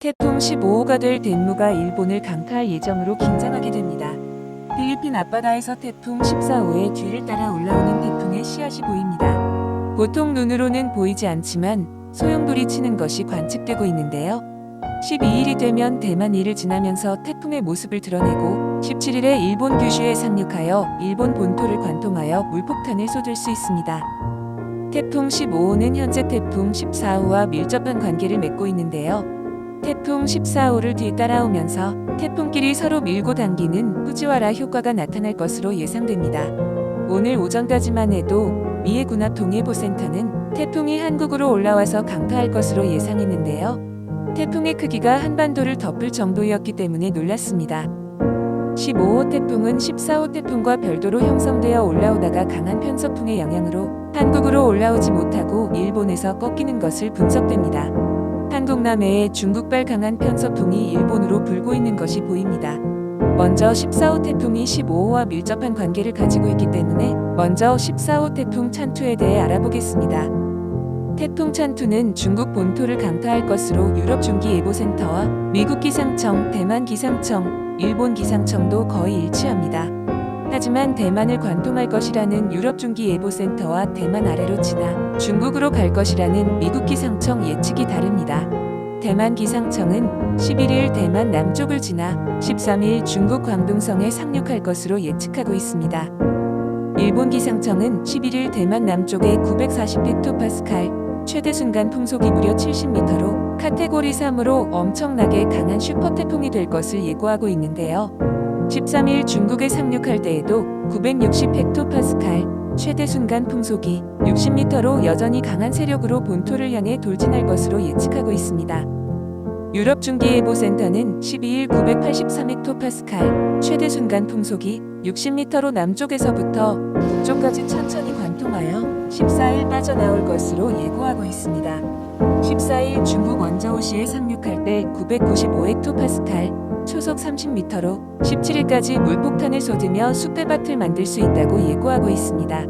태풍 15호가 될 덴무가 일본을 강타할 예정으로 긴장하게 됩니다. 필리핀 앞바다에서 태풍 14호의 뒤를 따라 올라오는 태풍의 씨앗이 보입니다. 보통 눈으로는 보이지 않지만 소용돌이 치는 것이 관측되고 있는데요. 12일이 되면 대만이를 지나면서 태풍의 모습을 드러내고 17일에 일본 규슈에 상륙하여 일본 본토를 관통하여 물폭탄을 쏟을 수 있습니다. 태풍 15호는 현재 태풍 14호와 밀접한 관계를 맺고 있는데요. 태풍 14호를 뒤따라오면서 태풍끼리 서로 밀고 당기는 후지와라 효과가 나타날 것으로 예상됩니다. 오늘 오전까지만 해도 미해 군합동해보센터는 태풍이 한국으로 올라와서 강타할 것으로 예상했는데요. 태풍의 크기가 한반도를 덮을 정도였기 때문에 놀랐습니다. 15호 태풍은 14호 태풍과 별도로 형성되어 올라오다가 강한 편서풍의 영향으로 한국으로 올라오지 못하고 일본에서 꺾이는 것을 분석됩니다. 한국 남해에 중국발 강한 편서풍이 일본으로 불고 있는 것이 보입니다. 먼저 14호 태풍이 15호와 밀접한 관계를 가지고 있기 때문에 먼저 14호 태풍 찬투에 대해 알아보겠습니다. 태풍 찬투는 중국 본토를 강타할 것으로 유럽 중기예보센터와 미국 기상청, 대만 기상청, 일본 기상청도 거의 일치합니다. 하지만 대만을 관통할 것이라는 유럽 중기예보센터와 대만 아래로 지나 중국으로 갈 것이라는 미국 기상청 예측이 다릅니다. 대만 기상청은 11일 대만 남쪽을 지나 13일 중국 광둥성에 상륙할 것으로 예측하고 있습니다. 일본 기상청은 11일 대만 남쪽에 940헥토파스칼, 최대 순간 풍속이 무려 70m로 카테고리 3으로 엄청나게 강한 슈퍼태풍이 될 것을 예고하고 있는데요. 13일 중국에 상륙할 때에도 960헥토파스칼, 최대 순간 풍속이 60m로 여전히 강한 세력으로 본토를 향해 돌진할 것으로 예측하고 있습니다. 유럽 중기예보센터는 12일 983헥토파스칼, 최대 순간 풍속이 60m로 남쪽에서부터 북쪽까지 천천히 관통하여 14일 빠져나올 것으로 예고하고 있습니다. 14일 중국 원저우시에 상륙할 때 995헥토파스칼, 초속 30m로 17일까지 물폭탄을 쏟으며 쑥대밭을 만들 수 있다고 예고하고 있습니다.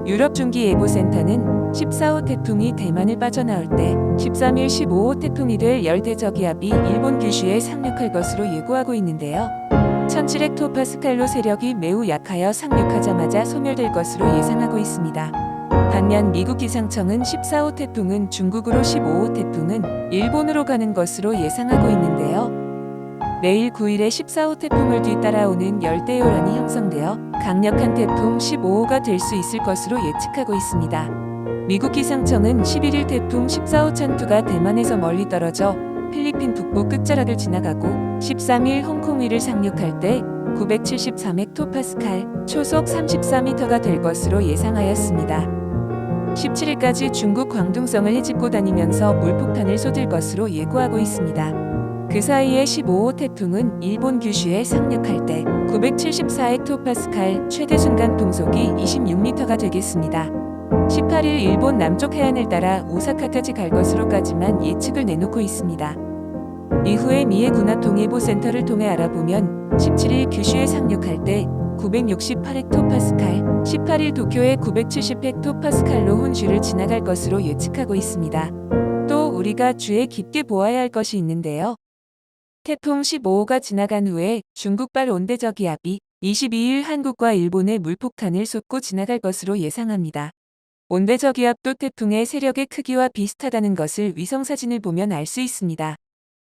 유럽 중기예보센터는 14호 태풍이 대만을 빠져나올 때 13일 15호 태풍이 될 열대저기압이 일본 규슈에 상륙할 것으로 예고하고 있는데요. 1700헥토파스칼로 세력이 매우 약하여 상륙하자마자 소멸될 것으로 예상하고 있습니다. 반면 미국 기상청은 14호 태풍은 중국으로 15호 태풍은 일본으로 가는 것으로 예상하고 있는데요. 내일 9일에 14호 태풍을 뒤따라오는 열대요란이 형성되어 강력한 태풍 15호가 될 수 있을 것으로 예측하고 있습니다. 미국 기상청은 11일 태풍 14호 찬투가 대만에서 멀리 떨어져 필리핀 북부 끝자락을 지나가고 13일 홍콩 위를 상륙할 때 973헥토파스칼, 초속 34m가 될 것으로 예상하였습니다. 17일까지 중국 광둥성을 헤집고 다니면서 물폭탄을 쏟을 것으로 예고하고 있습니다. 그 사이에 15호 태풍은 일본 규슈에 상륙할 때 974헥토파스칼, 최대 순간 풍속이 26m가 되겠습니다. 18일 일본 남쪽 해안을 따라 오사카까지 갈 것으로까지만 예측을 내놓고 있습니다. 이후에 미해 군합동해보센터를 통해 알아보면 17일 규슈에 상륙할 때 968헥토파스칼, 18일 도쿄에 970헥토파스칼로 혼슈를 지나갈 것으로 예측하고 있습니다. 또 우리가 주의 깊게 보아야 할 것이 있는데요. 태풍 15호가 지나간 후에 중국발 온대저기압이 22일 한국과 일본에 물폭탄을 쏟고 지나갈 것으로 예상합니다. 온대저기압도 태풍의 세력의 크기와 비슷하다는 것을 위성사진을 보면 알 수 있습니다.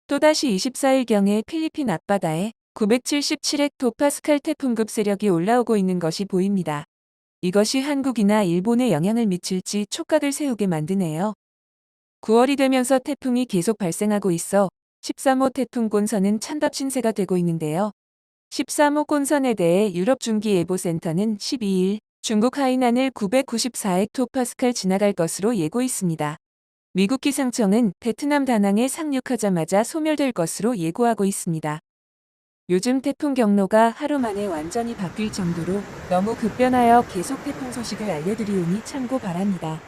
또다시 24일경에 필리핀 앞바다에 977헥토파스칼 태풍급 세력이 올라오고 있는 것이 보입니다. 이것이 한국이나 일본에 영향을 미칠지 촉각을 세우게 만드네요. 9월이 되면서 태풍이 계속 발생하고 있어 13호 태풍 곤선은 찬밥 신세가 되고 있는데요. 13호 곤선에 대해 유럽 중기예보센터는 12일 중국 하이난을 994헥토파스칼 지나갈 것으로 예고했습니다. 미국 기상청은 베트남 다낭에 상륙하자마자 소멸될 것으로 예고하고 있습니다. 요즘 태풍 경로가 하루 만에 완전히 바뀔 정도로 너무 급변하여 계속 태풍 소식을 알려드리오니 참고 바랍니다.